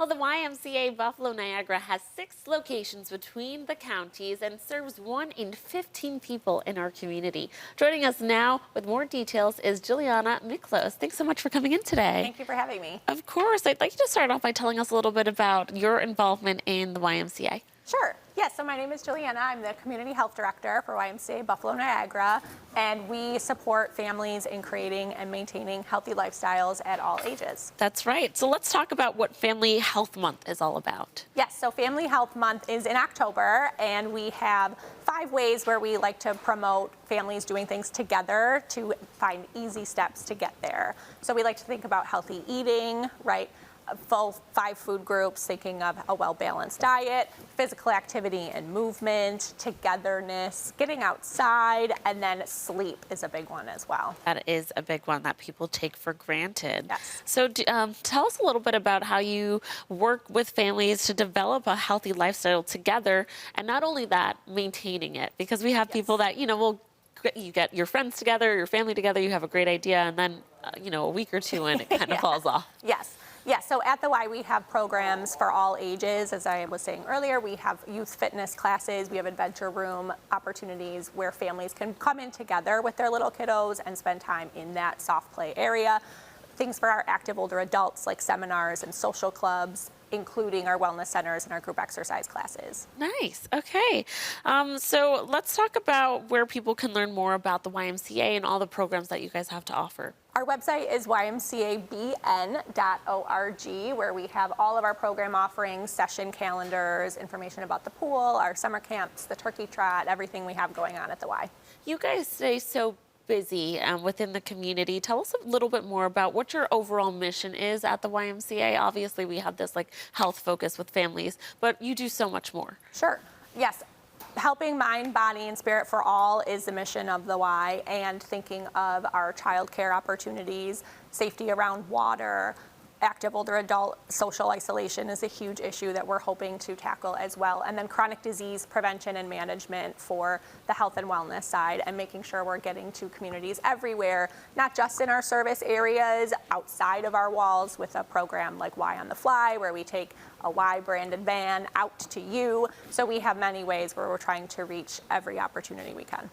Well, the YMCA Buffalo Niagara has 6 locations between the counties and serves 1 in 15 people in our community. Joining us now with more details is Juliana Miklos. Thanks so much for coming in today. Thank you for having me. Of course. I'd like you to start off by telling us a little bit about your involvement in the YMCA. Sure. Yes, so my name is Juliana. I'm the Community Health Director for YMCA Buffalo Niagara, and we support families in creating and maintaining healthy lifestyles at all ages. That's right. So let's talk about what Family Health Month is all about. Yes, so Family Health Month is in October, and we have 5 ways where we like to promote families doing things together to find easy steps to get there. So we like to think about healthy eating, right? Full 5 food groups, thinking of a well-balanced diet, physical activity and movement, togetherness, getting outside, and then sleep is a big one as well. That is a big one that people take for granted. Yes. So tell us a little bit about how you work with families to develop a healthy lifestyle together, and not only that, maintaining it, because we have people that, you get your friends together, your family together, you have a great idea, and then, a week or two and it kind of falls off. Yes. Yeah, so at the Y we have programs for all ages. As I was saying earlier, we have youth fitness classes, we have adventure room opportunities where families can come in together with their little kiddos and spend time in that soft play area. Things for our active older adults like seminars and social clubs, including our wellness centers and our group exercise classes. Nice. Okay. So let's talk about where people can learn more about the YMCA and all the programs that you guys have to offer. Our website is ymcabn.org, where we have all of our program offerings, session calendars, information about the pool, our summer camps, the turkey trot, everything we have going on at the Y. You guys stay so busy within the community. Tell us a little bit more about what your overall mission is at the YMCA. Obviously, we have this health focus with families, but you do so much more. Sure. Yes. Helping mind, body, and spirit for all is the mission of the Y, and thinking of our child care opportunities, safety around water, active older adult social isolation is a huge issue that we're hoping to tackle as well. And then chronic disease prevention and management for the health and wellness side, and making sure we're getting to communities everywhere, not just in our service areas, outside of our walls with a program like Y on the Fly, where we take a Y branded van out to you. So we have many ways where we're trying to reach every opportunity we can.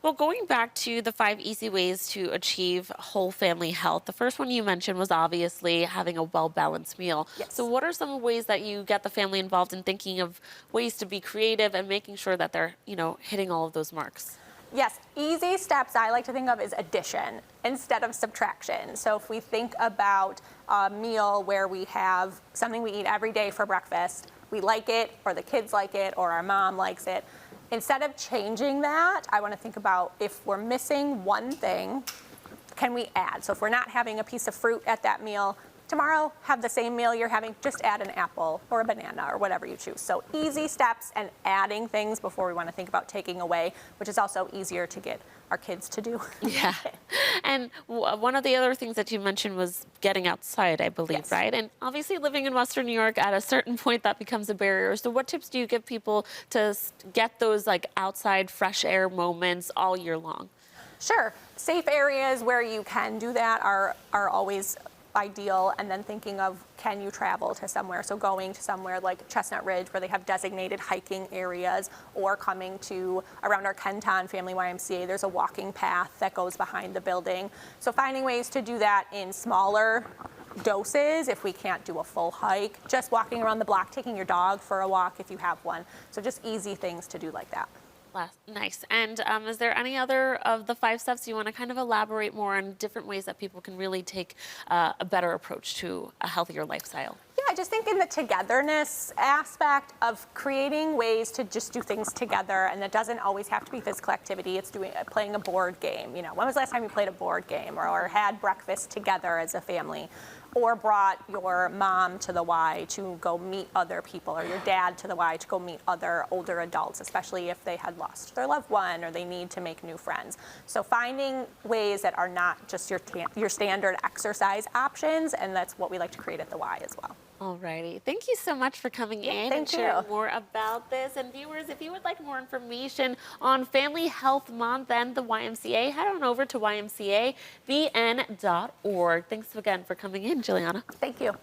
Well, going back to the 5 easy ways to achieve whole family health, the first one you mentioned was obviously having a well-balanced meal. Yes. So what are some ways that you get the family involved in thinking of ways to be creative and making sure that they're, hitting all of those marks? Yes, easy steps I like to think of is addition instead of subtraction. So if we think about a meal where we have something we eat every day for breakfast, we like it, or the kids like it, or our mom likes it, instead of changing that, I want to think about if we're missing one thing, can we add? So if we're not having a piece of fruit at that meal, tomorrow have the same meal you're having, just add an apple or a banana or whatever you choose. So easy steps and adding things before we want to think about taking away, which is also easier to get our kids to do. Yeah. And one of the other things that you mentioned was getting outside, I believe, Yes. right? And obviously living in Western New York, at a certain point that becomes a barrier. So what tips do you give people to get those outside fresh air moments all year long? Sure. Safe areas where you can do that are always ideal, and then thinking of, can you travel to somewhere? So going to somewhere like Chestnut Ridge, where they have designated hiking areas, or coming to around our Kenton Family YMCA, there's a walking path that goes behind the building. So finding ways to do that in smaller doses if we can't do a full hike, just walking around the block, taking your dog for a walk if you have one. So just easy things to do like that. Nice. And is there any other of the 5 steps you want to kind of elaborate more on different ways that people can really take a better approach to a healthier lifestyle? Yeah, I just think in the togetherness aspect of creating ways to just do things together, and it doesn't always have to be physical activity. It's playing a board game. When was the last time you played a board game, or had breakfast together as a family? Or brought your mom to the Y to go meet other people, or your dad to the Y to go meet other older adults, especially if they had lost their loved one or they need to make new friends. So finding ways that are not just your standard exercise options, and that's what we like to create at the Y as well. Alrighty. Thank you so much for coming in and sharing more about this. And viewers, if you would like more information on Family Health Month and the YMCA, head on over to ymcabn.org. Thanks again for coming in, Juliana. Thank you.